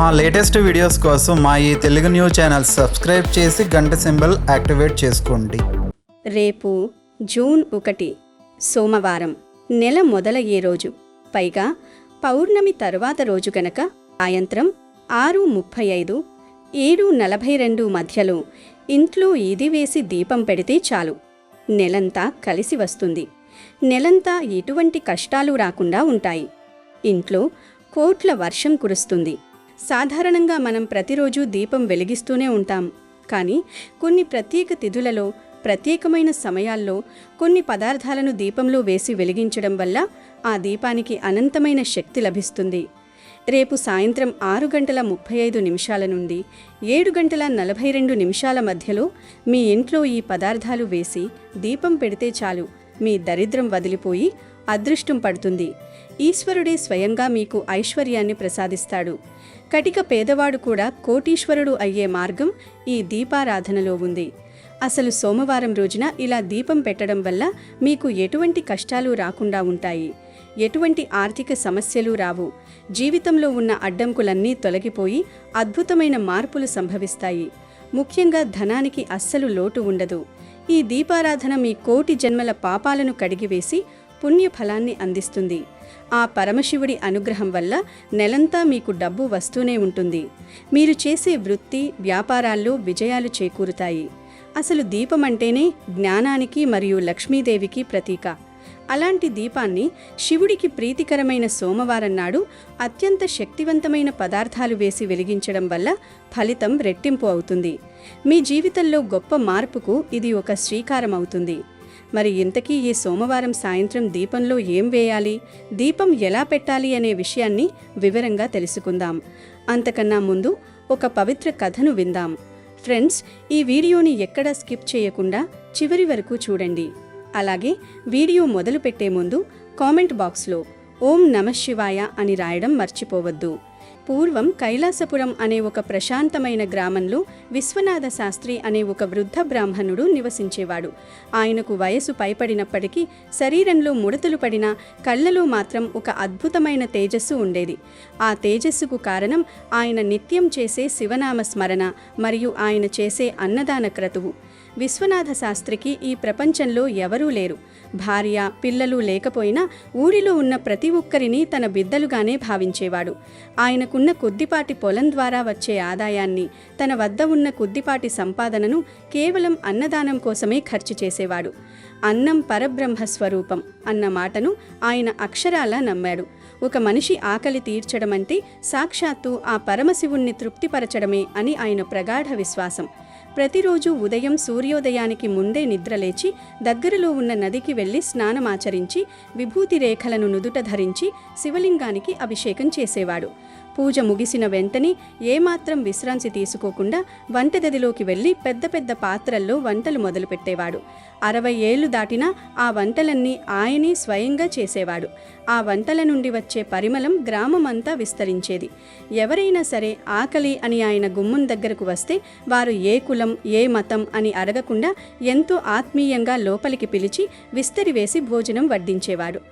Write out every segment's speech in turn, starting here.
మా latest videos కోసం మా ఈ తెలుగు న్యూస్ ఛానల్ సబ్స్క్రైబ్ చేసి గంట సింబల్ యాక్టివేట్ చేసుకోండి. రేపు జూన్ 1 సోమవారం, నెల మొదలయ్యే రోజు, పైగా పౌర్ణమి తరువాత రోజు గనక సాయంత్రం 6:35, 7:42 మధ్యలో ఇంట్లో ఈది వేసి దీపం పెడితే చాలు, నెలంతా కలిసి వస్తుంది. నెలంతా ఎటువంటి కష్టాలు రాకుండా ఉంటాయి. ఇంట్లో కోట్ల వర్షం కురుస్తుంది. సాధారణంగా మనం ప్రతిరోజు దీపం వెలిగిస్తూనే ఉంటాం. కానీ కొన్ని ప్రత్యేక తిథులలో, ప్రత్యేకమైన సమయాల్లో కొన్ని పదార్థాలను దీపంలో వేసి వెలిగించడం వల్ల ఆ దీపానికి అనంతమైన శక్తి లభిస్తుంది. రేపు సాయంత్రం 6:35 నుండి 7:42 మధ్యలో మీ ఇంట్లో ఈ పదార్థాలు వేసి దీపం పెడితే చాలు, మీ దరిద్రం వదిలిపోయి అదృష్టం పడుతుంది. ఈశ్వరుడే స్వయంగా మీకు ఐశ్వర్యాన్ని ప్రసాదిస్తాడు. కటిక పేదవాడు కూడా కోటీశ్వరుడు అయ్యే మార్గం ఈ దీపారాధనలో ఉంది. అసలు సోమవారం రోజున ఇలా దీపం పెట్టడం వల్ల మీకు ఎటువంటి కష్టాలు రాకుండా ఉంటాయి. ఎటువంటి ఆర్థిక సమస్యలు రావు. జీవితంలో ఉన్న అడ్డంకులన్నీ తొలగిపోయి అద్భుతమైన మార్పులు సంభవిస్తాయి. ముఖ్యంగా ధనానికి అస్సలు లోటు ఉండదు. ఈ దీపారాధన మీ కోటి జన్మల పాపాలను కడిగివేసి పుణ్యఫలాన్ని అందిస్తుంది. ఆ పరమశివుడి అనుగ్రహం వల్ల నెలంతా మీకు డబ్బు వస్తూనే ఉంటుంది. మీరు చేసే వృత్తి, వ్యాపారాల్లో విజయాలు చేకూరుతాయి. అసలు దీపం అంటేనే జ్ఞానానికి మరియు లక్ష్మీదేవికి ప్రతీక. అలాంటి దీపాన్ని శివుడికి ప్రీతికరమైన సోమవారం నాడు అత్యంత శక్తివంతమైన పదార్థాలు వేసి వెలిగించడం వల్ల ఫలితం రెట్టింపు అవుతుంది. మీ జీవితంలో గొప్ప మార్పుకు ఇది ఒక శ్రీకారం అవుతుంది. మరి ఇంతకీ ఈ సోమవారం సాయంత్రం దీపంలో ఏం వేయాలి, దీపం ఎలా పెట్టాలి అనే విషయాన్ని వివరంగా తెలుసుకుందాం. అంతకన్నా ముందు ఒక పవిత్ర కథను విందాం. ఫ్రెండ్స్, ఈ వీడియోని ఎక్కడా స్కిప్ చేయకుండా చివరి వరకు చూడండి. అలాగే వీడియో మొదలుపెట్టే ముందు కామెంట్ బాక్స్లో ఓం నమః శివాయ అని రాయడం మర్చిపోవద్దు. పూర్వం కైలాసపురం అనే ఒక ప్రశాంతమైన గ్రామంలో విశ్వనాథ శాస్త్రి అనే ఒక వృద్ధ బ్రాహ్మణుడు నివసించేవాడు. ఆయనకు వయసు పైపడినప్పటికీ శరీరంలో ముడతలు పడిన కళ్ళలో మాత్రం ఒక అద్భుతమైన తేజస్సు ఉండేది. ఆ తేజస్సుకు కారణం ఆయన నిత్యం చేసే శివనామ స్మరణ మరియు ఆయన చేసే అన్నదాన క్రతువు. విశ్వనాథ శాస్త్రికి ఈ ప్రపంచంలో ఎవరూ లేరు. భార్య, పిల్లలు లేకపోయినా ఊరిలో ఉన్న ప్రతి ఒక్కరిని తన బిడ్డలుగానే భావించేవాడు. ఆయనకున్న కొద్దిపాటి పొలం ద్వారా వచ్చే ఆదాయాన్ని, తన వద్ద ఉన్న కొద్దిపాటి సంపాదనను కేవలం అన్నదానం కోసమే ఖర్చు చేసేవాడు. అన్నం పరబ్రహ్మ స్వరూపం అన్న మాటను ఆయన అక్షరాలా నమ్మాడు. ఒక మనిషి ఆకలి తీర్చడం అంటే సాక్షాత్తు ఆ పరమశివుణ్ణి తృప్తిపరచడమే అని ఆయన ప్రగాఢ విశ్వాసం. ప్రతిరోజు ఉదయం సూర్యోదయానికి ముందే నిద్రలేచి దగ్గరలో ఉన్న నదికి వెళ్లి స్నానమాచరించి విభూతి రేఖలను నుదుట ధరించి శివలింగానికి అభిషేకం చేసేవాడు. పూజ ముగిసిన వెంటనే ఏమాత్రం విశ్రాంతి తీసుకోకుండా వంటగదిలోకి వెళ్లి పెద్ద పెద్ద పాత్రల్లో వంటలు మొదలుపెట్టేవాడు. 60 ఏళ్లు దాటినా ఆ వంటలన్నీ ఆయనే స్వయంగా చేసేవాడు. ఆ వంటల నుండి వచ్చే పరిమళం గ్రామమంతా విస్తరించేది. ఎవరైనా సరే ఆకలి అని ఆయన గుమ్మం దగ్గరకు వస్తే వారు ఏ కులం, ఏ మతం అని అడగకుండా ఎంతో ఆత్మీయంగా లోపలికి పిలిచి విస్తరివేసి భోజనం వడ్డించేవాడు.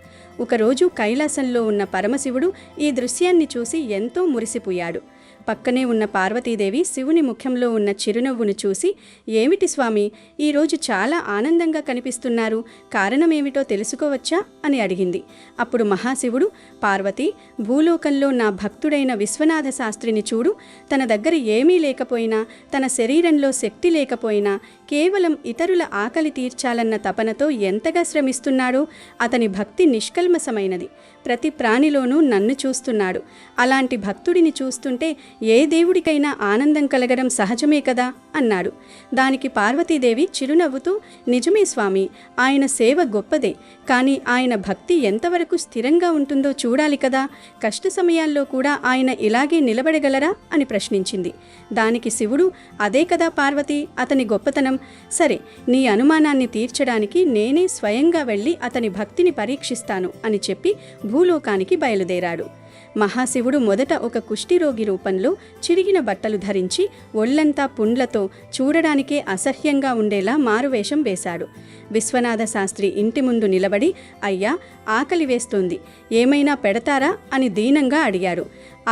ఒకరోజు కైలాసంలో ఉన్న పరమశివుడు ఈ దృశ్యాన్ని చూసి ఎంతో మురిసిపోయాడు. పక్కనే ఉన్న పార్వతీదేవి శివుని ముఖంలో ఉన్న చిరునవ్వును చూసి, ఏమిటి స్వామి, ఈరోజు చాలా ఆనందంగా కనిపిస్తున్నారు, కారణమేమిటో తెలుసుకోవచ్చా అని అడిగింది. అప్పుడు మహాశివుడు, పార్వతి, భూలోకంలో నా భక్తుడైన విశ్వనాథ శాస్త్రిని చూడు. తన దగ్గర ఏమీ లేకపోయినా, తన శరీరంలో శక్తి లేకపోయినా కేవలం ఇతరుల ఆకలి తీర్చాలన్న తపనతో ఎంతగా శ్రమిస్తున్నాడో. అతని భక్తి నిష్కల్మషమైనది. ప్రతి ప్రాణిలోనూ నన్ను చూస్తున్నాడు. అలాంటి భక్తుడిని చూస్తుంటే ఏ దేవుడికైనా ఆనందం కలగడం సహజమే కదా అన్నాడు. దానికి పార్వతీదేవి చిరునవ్వుతూ, నిజమే స్వామి, ఆయన సేవ గొప్పదే, కానీ ఆయన భక్తి ఎంతవరకు స్థిరంగా ఉంటుందో చూడాలి కదా. కష్ట సమయాల్లో కూడా ఆయన ఇలాగే నిలబడగలరా అని ప్రశ్నించింది. దానికి శివుడు, అదే కదా పార్వతి అతని గొప్పతనం. సరే, నీ అనుమానాన్ని తీర్చడానికి నేనే స్వయంగా వెళ్ళి అతని భక్తిని పరీక్షిస్తాను అని చెప్పి భూలోకానికి బయలుదేరాడు. మహాశివుడు మొదట ఒక కుష్ఠిరోగి రూపంలో చిరిగిన బట్టలు ధరించి ఒళ్లంతా పుండ్లతో చూడడానికే అసహ్యంగా ఉండేలా మారువేషం వేశాడు. విశ్వనాథ శాస్త్రి ఇంటి ముందు నిలబడి, అయ్యా, ఆకలి వేస్తోంది, ఏమైనా పెడతారా అని దీనంగా అడిగాడు.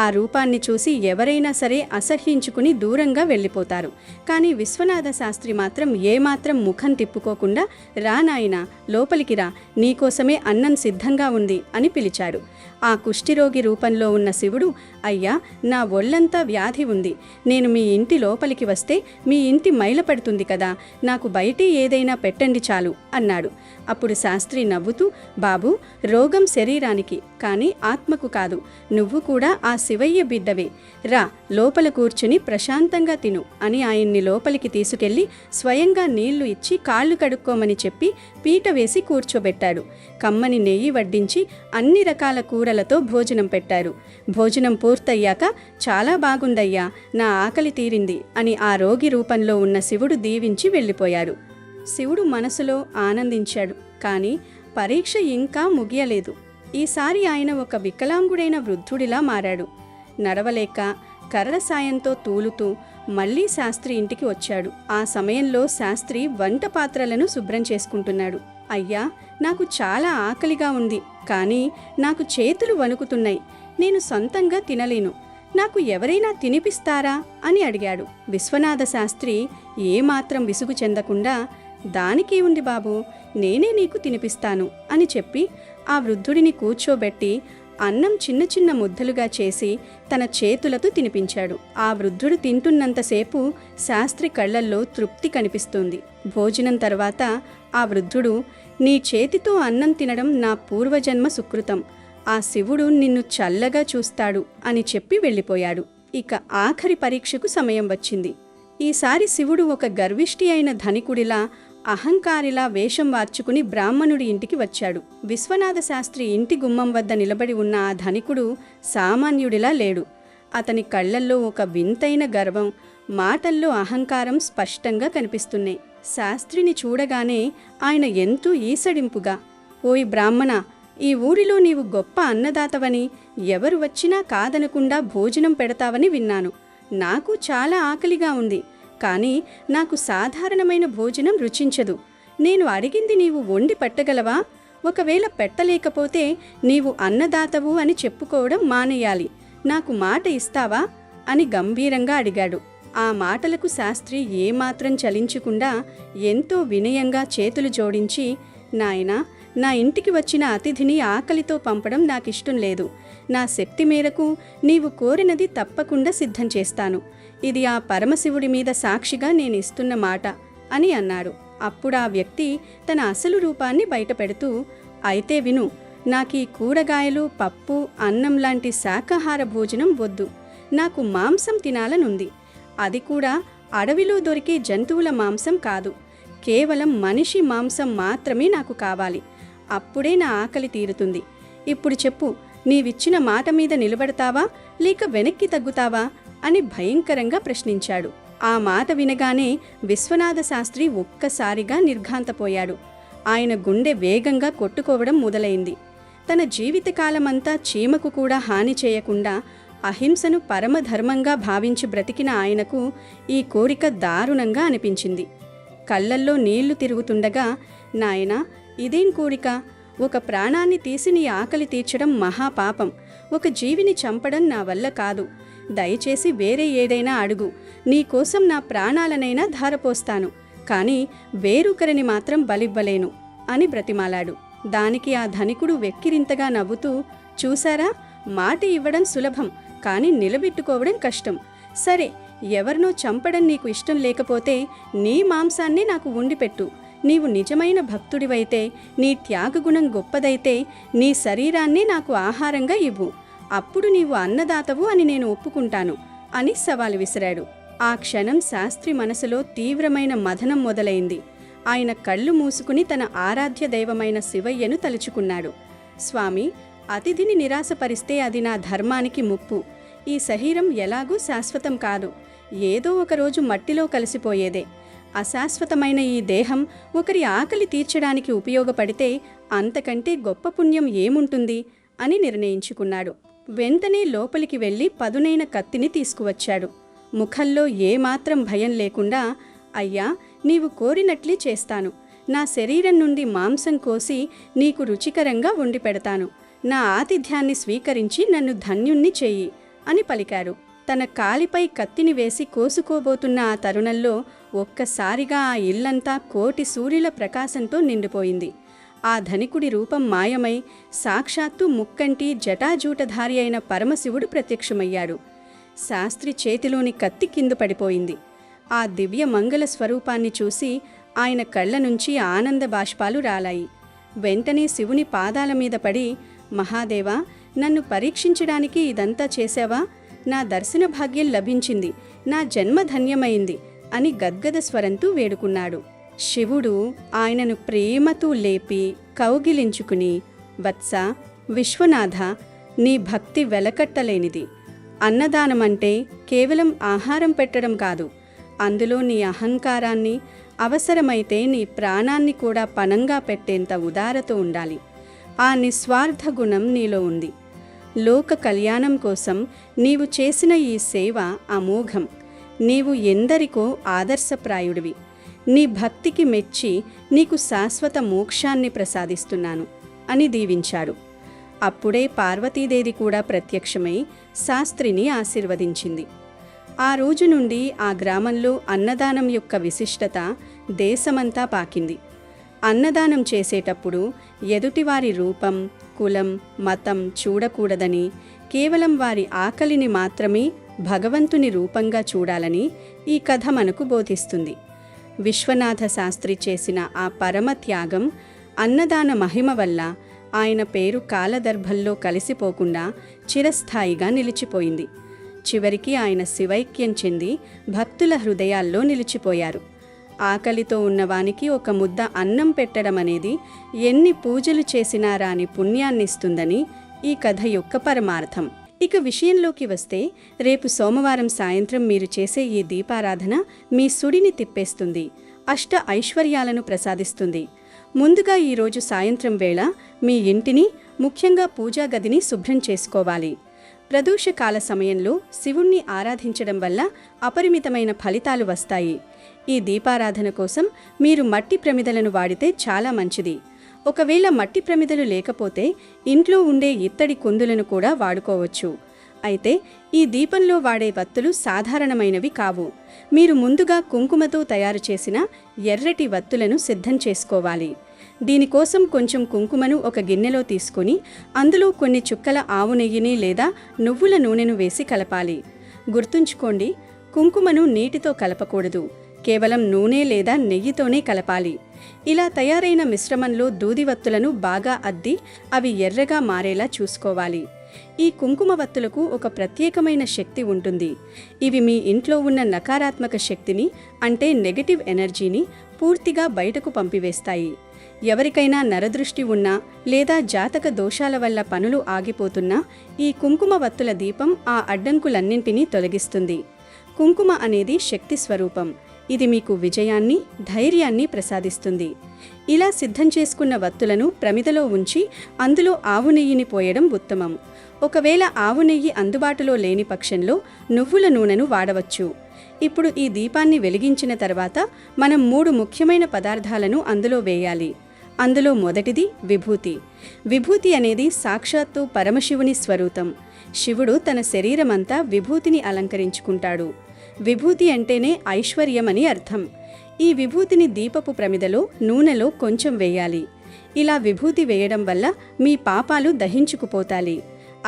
ఆ రూపాన్ని చూసి ఎవరైనా సరే అసహ్యించుకుని దూరంగా వెళ్ళిపోతారు. కానీ విశ్వనాథ శాస్త్రి మాత్రం ఏమాత్రం ముఖం తిప్పుకోకుండా, రా నాయనా, లోపలికి రా, నీకోసమే అన్నం సిద్ధంగా ఉంది అని పిలిచాడు. ఆ కుష్ఠిరోగి రూపంలో ఉన్న శివుడు, అయ్యా, నా ఒళ్ళంతా వ్యాధి ఉంది, నేను మీ ఇంటి లోపలికి వస్తే మీ ఇంటి మైలపడుతుంది కదా, నాకు బయటి ఏదైనా పెట్టండి చాలు అన్నాడు. అప్పుడు శాస్త్రి నవ్వుతూ, బాబూ, రోగం శరీరానికి కానీ ఆత్మకు కాదు, నువ్వు కూడా ఆ శివయ్య బిడ్డవే, రా, లోపల కూర్చుని ప్రశాంతంగా తిను అని ఆయన్ని లోపలికి తీసుకెళ్లి స్వయంగా నీళ్లు ఇచ్చి కాళ్ళు కడుక్కోమని చెప్పి పీట వేసి కూర్చోబెట్టాడు. కమ్మని నెయ్యి వడ్డించి అన్ని రకాల కూరలతో భోజనం పెట్టారు. భోజనం పూర్తయ్యాక, చాలా బాగుందయ్యా, నా ఆకలి తీరింది అని ఆ రోగి రూపంలో ఉన్న శివుడు దీవించి వెళ్ళిపోయాడు. శివుడు మనసులో ఆనందించాడు. కానీ పరీక్ష ఇంకా ముగియలేదు. ఈసారి ఆయన ఒక వికలాంగుడైన వృద్ధుడిలా మారాడు. నడవలేక కర్ర సాయంతో తూలుతూ మళ్లీ శాస్త్రి ఇంటికి వచ్చాడు. ఆ సమయంలో శాస్త్రి వంట పాత్రలను శుభ్రం చేసుకుంటున్నాడు. అయ్యా, నాకు చాలా ఆకలిగా ఉంది, కానీ నాకు చేతులు వణుకుతున్నాయి, నేను సొంతంగా తినలేను, నాకు ఎవరైనా తినిపిస్తారా అని అడిగాడు. విశ్వనాథ శాస్త్రి ఏమాత్రం విసుగు చెందకుండా, దానికే ఉంది బాబూ, నేనే నీకు తినిపిస్తాను అని చెప్పి ఆ వృద్ధుడిని కూర్చోబెట్టి అన్నం చిన్న చిన్న ముద్దలుగా చేసి తన చేతులతో తినిపించాడు. ఆ వృద్ధుడు తింటున్నంతసేపు శాస్త్రి కళ్లల్లో తృప్తి కనిపిస్తుంది. భోజనం తర్వాత ఆ వృద్ధుడు, నీ చేతితో అన్నం తినడం నా పూర్వజన్మ సుకృతం, ఆ శివుడు నిన్ను చల్లగా చూస్తాడు అని చెప్పి వెళ్ళిపోయాడు. ఇక ఆఖరి పరీక్షకు సమయం వచ్చింది. ఈసారి శివుడు ఒక గర్విష్టి అయిన ధనికుడిలా, అహంకారిలా వేషం మార్చుకుని బ్రాహ్మణుడి ఇంటికి వచ్చాడు. విశ్వనాథ శాస్త్రి ఇంటి గుమ్మం వద్ద నిలబడి ఉన్న ఆ ధనికుడు సామాన్యుడిలా లేడు. అతని కళ్లల్లో ఒక వింతైన గర్వం, మాటల్లో అహంకారం స్పష్టంగా కనిపిస్తున్నాయి. శాస్త్రిని చూడగానే ఆయన ఎంతో ఈసడింపుగా, ఓయ్ బ్రాహ్మణ, ఈ ఊరిలో నీవు గొప్ప అన్నదాతవని, ఎవరు వచ్చినా కాదనకుండా భోజనం పెడతావని విన్నాను. నాకు చాలా ఆకలిగా ఉంది, కానీ నాకు సాధారణమైన భోజనం రుచించదు. నేను అడిగింది నీవు వండి పెట్టగలవా? ఒకవేళ పెట్టలేకపోతే నీవు అన్నదాతవు అని చెప్పుకోవడం మానేయాలి. నాకు మాట ఇస్తావా అని గంభీరంగా అడిగాడు. ఆ మాటలకు శాస్త్రి ఏమాత్రం చలించకుండా ఎంతో వినయంగా చేతులు జోడించి, నాయనా, నా ఇంటికి వచ్చిన అతిథిని ఆకలితో పంపడం నాకిష్టం లేదు. నా శక్తి మేరకు నీవు కోరినది తప్పకుండా సిద్ధం చేస్తాను. ఇది ఆ పరమశివుడి మీద సాక్షిగా నేను ఇస్తున్న మాట అని అన్నాడు. అప్పుడు ఆ వ్యక్తి తన అసలు రూపాన్ని బయటపెడుతూ, అయితే విను, నాకీ కూరగాయలు, పప్పు, అన్నం లాంటి శాకాహార భోజనం వద్దు. నాకు మాంసం తినాలనుంది. అది కూడా అడవిలో దొరికే జంతువుల మాంసం కాదు, కేవలం మనిషి మాంసం మాత్రమే నాకు కావాలి. అప్పుడే నా ఆకలి తీరుతుంది. ఇప్పుడు చెప్పు, నీవిచ్చిన మాట మీద నిలబడతావా లేక వెనక్కి తగ్గుతావా అని భయంకరంగా ప్రశ్నించాడు. ఆ మాట వినగానే విశ్వనాథ శాస్త్రి ఒక్కసారిగా నిర్ఘాంతపోయాడు. ఆయన గుండె వేగంగా కొట్టుకోవడం మొదలైంది. తన జీవితకాలమంతా చీమకు కూడా హాని చేయకుండా అహింసను పరమధర్మంగా భావించి బ్రతికిన ఆయనకు ఈ కోరిక దారుణంగా అనిపించింది. కళ్ళల్లో నీళ్లు తిరుగుతుండగా, నాయనా, ఇదేం కోరిక? ఒక ప్రాణాన్ని తీసి నీ ఆకలి తీర్చడం మహాపాపం. ఒక జీవిని చంపడం నా వల్ల కాదు. దయచేసి వేరే ఏదైనా అడుగు. నీకోసం నా ప్రాణాలనైనా ధారపోస్తాను, కానీ వేరొకరిని మాత్రం బలివ్వలేను అని బ్రతిమాలాడు. దానికి ఆ ధనికుడు వెక్కిరింతగా నవ్వుతూ, చూసారా, మాట ఇవ్వడం సులభం, కానీ నిలబెట్టుకోవడం కష్టం. సరే, ఎవరినో చంపడం నీకు ఇష్టం లేకపోతే నీ మాంసాన్ని నాకు వండిపెట్టు. నీవు నిజమైన భక్తుడివైతే, నీ త్యాగగుణం గొప్పదైతే నీ శరీరాన్ని నాకు ఆహారంగా ఇవ్వు. అప్పుడు నీవు అన్నదాతవు అని నేను ఒప్పుకుంటాను అని సవాలు విసిరాడు. ఆ క్షణం శాస్త్రి మనసులో తీవ్రమైన మథనం మొదలైంది. ఆయన కళ్ళు మూసుకుని తన ఆరాధ్య దైవమైన శివయ్యను తలుచుకున్నాడు. స్వామి, అతిథిని నిరాశపరిస్తే అది నా ధర్మానికి ముప్పు. ఈ శరీరం ఎలాగూ శాశ్వతం కాదు, ఏదో ఒకరోజు మట్టిలో కలిసిపోయేదే. అశాశ్వతమైన ఈ దేహం ఒకరి ఆకలి తీర్చడానికి ఉపయోగపడితే అంతకంటే గొప్ప పుణ్యం ఏముంటుంది అని నిర్ణయించుకున్నాడు. వెంటనే లోపలికి వెళ్ళి పదునైన కత్తిని తీసుకువచ్చాడు. ముఖంలో ఏమాత్రం భయం లేకుండా, అయ్యా, నీవు కోరినట్లే చేస్తాను. నా శరీరం నుండి మాంసం కోసి నీకు రుచికరంగా వండి పెడతాను. నా ఆతిథ్యాన్ని స్వీకరించి నన్ను ధన్యుణ్ణి చెయ్యి అని పలికారు. తన కాలిపై కత్తిని వేసి కోసుకోబోతున్న ఆ తరుణంలో ఒక్కసారిగా ఆ ఇల్లంతా కోటి సూర్యుల ప్రకాశంతో నిండిపోయింది. ఆ ధనికుడి రూపం మాయమై సాక్షాత్తు ముక్కంటి జటాజూటధారి అయిన పరమశివుడు ప్రత్యక్షమయ్యాడు. శాస్త్రి చేతిలోని కత్తి కింద పడిపోయింది. ఆ దివ్య మంగళ స్వరూపాన్ని చూసి ఆయన కళ్ళ నుంచి ఆనంద బాష్పాలు రాలాయి. వెంటనే శివుని పాదాల మీద పడి, మహాదేవా, నన్ను పరీక్షించడానికి ఇదంతా చేశావా? నా దర్శన భాగ్యం లభించింది, నా జన్మ ధన్యమైంది అని గద్గద స్వరంతో వేడుకున్నాడు. శివుడు ఆయనను ప్రేమతో లేపి కౌగిలించుకుని, వత్స, విశ్వనాథ, నీ భక్తి వెలకట్టలేనిది. అన్నదానమంటే కేవలం ఆహారం పెట్టడం కాదు, అందులో నీ అహంకారాన్ని, అవసరమైతే నీ ప్రాణాన్ని కూడా పణంగా పెట్టేంత ఉదారత ఉండాలి. ఆ నిస్వార్థ గుణం నీలో ఉంది. లోక కళ్యాణం కోసం నీవు చేసిన ఈ సేవ అమోఘం. నీవు ఎందరికో ఆదర్శప్రాయుడివి. నీ భక్తికి మెచ్చి నీకు శాశ్వత మోక్షాన్ని ప్రసాదిస్తున్నాను అని దీవించాడు. అప్పుడే పార్వతీదేవి కూడా ప్రత్యక్షమై శాస్త్రిని ఆశీర్వదించింది. ఆ రోజు నుండి ఆ గ్రామంలో అన్నదానం యొక్క విశిష్టత దేశమంతా పాకింది. అన్నదానం చేసేటప్పుడు ఎదుటివారి రూపం, కులం, మతం చూడకూడదని, కేవలం వారి ఆకలిని మాత్రమే భగవంతుని రూపంగా చూడాలని ఈ కథ మనకు బోధిస్తుంది. విశ్వనాథ శాస్త్రి చేసిన ఆ పరమ త్యాగం, అన్నదాన మహిమ వల్ల ఆయన పేరు కాలదర్భంలో కలిసిపోకుండా చిరస్థాయిగా నిలిచిపోయింది. చివరికి ఆయన శివైక్యం చెంది భక్తుల హృదయాల్లో నిలిచిపోయారు. ఆకలితో ఉన్నవానికి ఒక ముద్ద అన్నం పెట్టడం అనేది ఎన్ని పూజలు చేసినా రాని పుణ్యాన్నిస్తుందని ఈ కథ యొక్క పరమార్థం. ఇక విషయంలోకి వస్తే, రేపు సోమవారం సాయంత్రం మీరు చేసే ఈ దీపారాధన మీ సుడిని తిప్పేస్తుంది, అష్ట ఐశ్వర్యాలను ప్రసాదిస్తుంది. ముందుగా ఈరోజు సాయంత్రం వేళ మీ ఇంటిని, ముఖ్యంగా పూజా గదిని శుభ్రం చేసుకోవాలి. ప్రదోషకాల సమయంలో శివుణ్ణి ఆరాధించడం వల్ల అపరిమితమైన ఫలితాలు వస్తాయి. ఈ దీపారాధన కోసం మీరు మట్టి ప్రమిదలను వాడితే చాలా మంచిది. ఒకవేళ మట్టి ప్రమిదలు లేకపోతే ఇంట్లో ఉండే ఇత్తడి కుందులను కూడా వాడుకోవచ్చు. అయితే ఈ దీపంలో వాడే వత్తులు సాధారణమైనవి కావు. మీరు ముందుగా కుంకుమతో తయారు చేసిన ఎర్రటి వత్తులను సిద్ధం చేసుకోవాలి. దీనికోసం కొంచెం కుంకుమను ఒక గిన్నెలో తీసుకుని అందులో కొన్ని చుక్కల ఆవు నెయ్యిని లేదా నువ్వుల నూనెను వేసి కలపాలి. గుర్తుంచుకోండి, కుంకుమను నీటితో కలపకూడదు, కేవలం నూనె లేదా నెయ్యితోనే కలపాలి. ఇలా తయారైన మిశ్రమంలో దూదివత్తులను బాగా అద్ది అవి ఎర్రగా మారేలా చూసుకోవాలి. ఈ కుంకుమ వత్తులకు ఒక ప్రత్యేకమైన శక్తి ఉంటుంది. ఇవి మీ ఇంట్లో ఉన్న నకారాత్మక శక్తిని, అంటే నెగటివ్ ఎనర్జీని పూర్తిగా బయటకు పంపివేస్తాయి. ఎవరికైనా నరదృష్టి ఉన్నా లేదా జాతక దోషాల వల్ల పనులు ఆగిపోతున్నా ఈ కుంకుమ వత్తుల దీపం ఆ అడ్డంకులన్నింటినీ తొలగిస్తుంది. కుంకుమ అనేది శక్తి స్వరూపం. ఇది మీకు విజయాన్ని, ధైర్యాన్ని ప్రసాదిస్తుంది. ఇలా సిద్ధం చేసుకున్న వత్తులను ప్రమిదలో ఉంచి అందులో ఆవు నెయ్యిని పోయడం ఉత్తమం. ఒకవేళ ఆవు నెయ్యి అందుబాటులో లేని పక్షంలో నువ్వుల నూనెను వాడవచ్చు. ఇప్పుడు ఈ దీపాన్ని వెలిగించిన తర్వాత మనం 3 ముఖ్యమైన పదార్థాలను అందులో వేయాలి. అందులో మొదటిది విభూతి. విభూతి అనేది సాక్షాత్తు పరమశివుని స్వరూపం. శివుడు తన శరీరమంతా విభూతిని అలంకరించుకుంటాడు. విభూతి అంటేనే ఐశ్వర్యమని అర్థం. ఈ విభూతిని దీపపు ప్రమిదలో నూనెలో కొంచెం వేయాలి. ఇలా విభూతి వేయడం వల్ల మీ పాపాలు దహించుకుపోతాయి,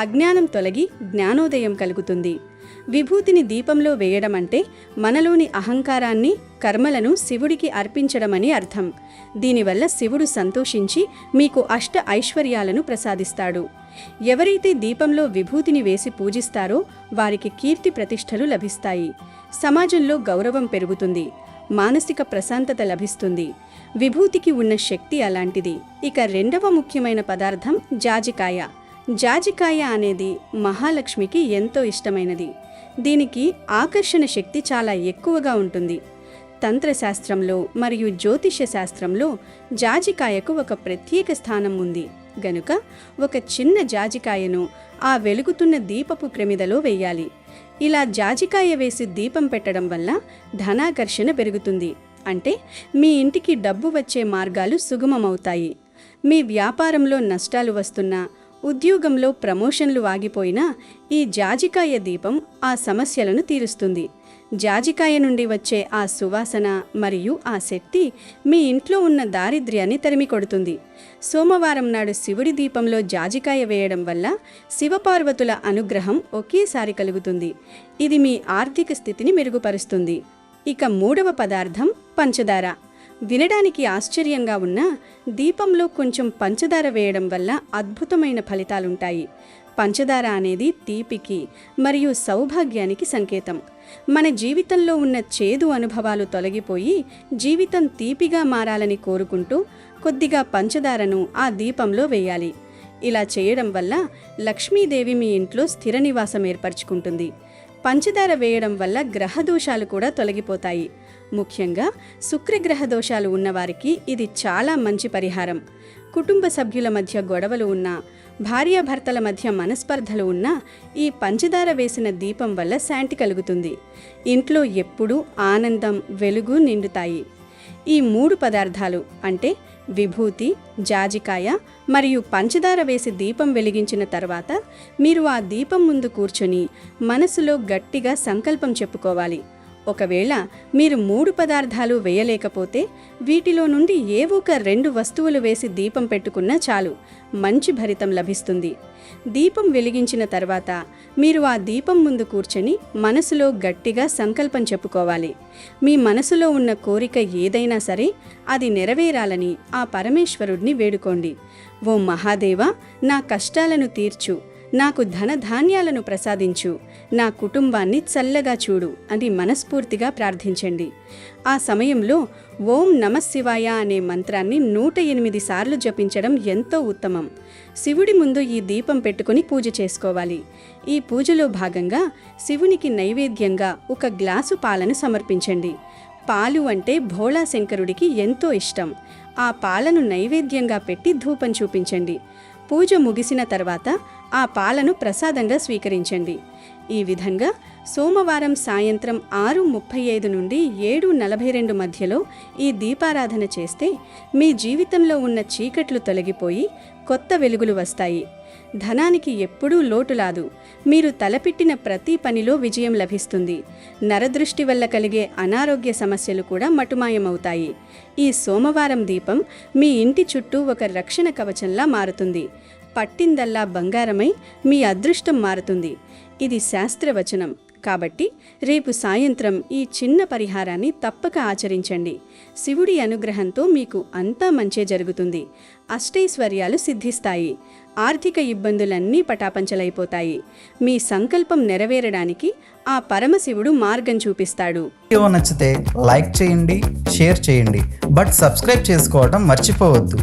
అజ్ఞానం తొలగి జ్ఞానోదయం కలుగుతుంది. విభూతిని దీపంలో వేయడం అంటే మనలోని అహంకారాన్ని, కర్మలను శివుడికి అర్పించడమని అర్థం. దీనివల్ల శివుడు సంతోషించి మీకు అష్ట ఐశ్వర్యాలను ప్రసాదిస్తాడు. ఎవరైతే దీపంలో విభూతిని వేసి పూజిస్తారో వారికి కీర్తి ప్రతిష్టలు లభిస్తాయి, సమాజంలో గౌరవం పెరుగుతుంది, మానసిక ప్రశాంతత లభిస్తుంది. విభూతికి ఉన్న శక్తి అలాంటిది. ఇక రెండవ ముఖ్యమైన పదార్థం జాజికాయ. జాజికాయ అనేది మహాలక్ష్మికి ఎంతో ఇష్టమైనది. దీనికి ఆకర్షణ శక్తి చాలా ఎక్కువగా ఉంటుంది. తంత్రశాస్త్రంలో మరియు జ్యోతిష్య శాస్త్రంలో జాజికాయకు ఒక ప్రత్యేక స్థానం ఉంది. గనుక ఒక చిన్న జాజికాయను ఆ వెలుగుతున్న దీపపు ప్రమిదలో వేయాలి. ఇలా జాజికాయ వేసి దీపం పెట్టడం వల్ల ధనాకర్షణ పెరుగుతుంది. అంటే మీ ఇంటికి డబ్బు వచ్చే మార్గాలు సుగమమవుతాయి. మీ వ్యాపారంలో నష్టాలు వస్తున్నా, ఉద్యోగంలో ప్రమోషన్లు ఆగిపోయినా ఈ జాజికాయ దీపం ఆ సమస్యలను తీరుస్తుంది. జాజికాయ నుండి వచ్చే ఆ సువాసన మరియు ఆ శక్తి మీ ఇంట్లో ఉన్న దారిద్ర్యాన్ని తరిమికొడుతుంది. సోమవారం నాడు శివుడి దీపంలో జాజికాయ వేయడం వల్ల శివపార్వతుల అనుగ్రహం ఒకేసారి కలుగుతుంది. ఇది మీ ఆర్థిక స్థితిని మెరుగుపరుస్తుంది. ఇక మూడవ పదార్థం పంచదార. వినడానికి ఆశ్చర్యంగా ఉన్నా దీపంలో కొంచెం పంచదార వేయడం వల్ల అద్భుతమైన ఫలితాలుంటాయి. పంచదార అనేది తీపికి మరియు సౌభాగ్యానికి సంకేతం. మన జీవితంలో ఉన్న చేదు అనుభవాలు తొలగిపోయి జీవితం తీపిగా మారాలని కోరుకుంటూ కొద్దిగా పంచదారను ఆ దీపంలో వేయాలి. ఇలా చేయడం వల్ల లక్ష్మీదేవి మీ ఇంట్లో స్థిర నివాసం ఏర్పరచుకుంటుంది. పంచదార వేయడం వల్ల గ్రహదోషాలు కూడా తొలగిపోతాయి. ముఖ్యంగా శుక్రగ్రహ దోషాలు ఉన్నవారికి ఇది చాలా మంచి పరిహారం. కుటుంబ సభ్యుల మధ్య గొడవలు ఉన్నా, భార్యాభర్తల మధ్య మనస్పర్ధలు ఉన్నా ఈ పంచదార వేసిన దీపం వల్ల శాంతి కలుగుతుంది. ఇంట్లో ఎప్పుడూ ఆనందం, వెలుగు నిండుతాయి. ఈ 3 పదార్థాలు అంటే విభూతి, జాజికాయ మరియు పంచదార వేసి దీపం వెలిగించిన తర్వాత మీరు ఆ దీపం ముందు కూర్చొని మనసులో గట్టిగా సంకల్పం చెప్పుకోవాలి. ఒకవేళ మీరు 3 పదార్థాలు వేయలేకపోతే వీటిలో నుండి ఏవో ఒక 2 వస్తువులు వేసి దీపం పెట్టుకున్నా చాలు, మంచి ఫలితం లభిస్తుంది. దీపం వెలిగించిన తర్వాత మీరు ఆ దీపం ముందు కూర్చొని మనసులో గట్టిగా సంకల్పం చెప్పుకోవాలి. మీ మనసులో ఉన్న కోరిక ఏదైనా సరే అది నెరవేరాలని ఆ పరమేశ్వరుడిని వేడుకోండి. ఓ మహాదేవా, నా కష్టాలను తీర్చు, నాకు ధనధాన్యాలను ప్రసాదించు, నా కుటుంబాన్ని చల్లగా చూడు అని మనస్ఫూర్తిగా ప్రార్థించండి. ఆ సమయంలో ఓం నమఃశివాయ అనే మంత్రాన్ని 108 సార్లు జపించడం ఎంతో ఉత్తమం. శివుడి ముందు ఈ దీపం పెట్టుకుని పూజ చేసుకోవాలి. ఈ పూజలో భాగంగా శివునికి నైవేద్యంగా 1 గ్లాసు పాలను సమర్పించండి. పాలు అంటే భోళా శంకరుడికి ఎంతో ఇష్టం. ఆ పాలను నైవేద్యంగా పెట్టి ధూపం చూపించండి. పూజ ముగిసిన తర్వాత ఆ పాలను ప్రసాదంగా స్వీకరించండి. ఈ విధంగా సోమవారం సాయంత్రం 6:35 నుండి 7:42 మధ్యలో ఈ దీపారాధన చేస్తే మీ జీవితంలో ఉన్న చీకట్లు తొలగిపోయి కొత్త వెలుగులు వస్తాయి. ధనానికి ఎప్పుడూ లోటులాదు. మీరు తలపెట్టిన ప్రతి పనిలో విజయం లభిస్తుంది. నరదృష్టి వల్ల కలిగే అనారోగ్య సమస్యలు కూడా మటుమాయమవుతాయి. ఈ సోమవారం దీపం మీ ఇంటి చుట్టూ ఒక రక్షణ కవచంలా మారుతుంది. పట్టిందల్లా బంగారమై మీ అదృష్టం మారుతుంది. ఇది శాస్త్రవచనం. కాబట్టి రేపు సాయంత్రం ఈ చిన్న పరిహారాన్ని తప్పక ఆచరించండి. శివుడి అనుగ్రహంతో మీకు అంతా మంచే జరుగుతుంది. అష్టైశ్వర్యాలు సిద్ధిస్తాయి. ఆర్థిక ఇబ్బందులన్నీ పటాపంచలైపోతాయి. మీ సంకల్పం నెరవేరడానికి ఆ పరమశివుడు మార్గం చూపిస్తాడు. వీడియో నచ్చితే లైక్ చేయండి, షేర్ చేయండి, బట్ సబ్స్క్రైబ్ చేసుకోవడం మర్చిపోవద్దు.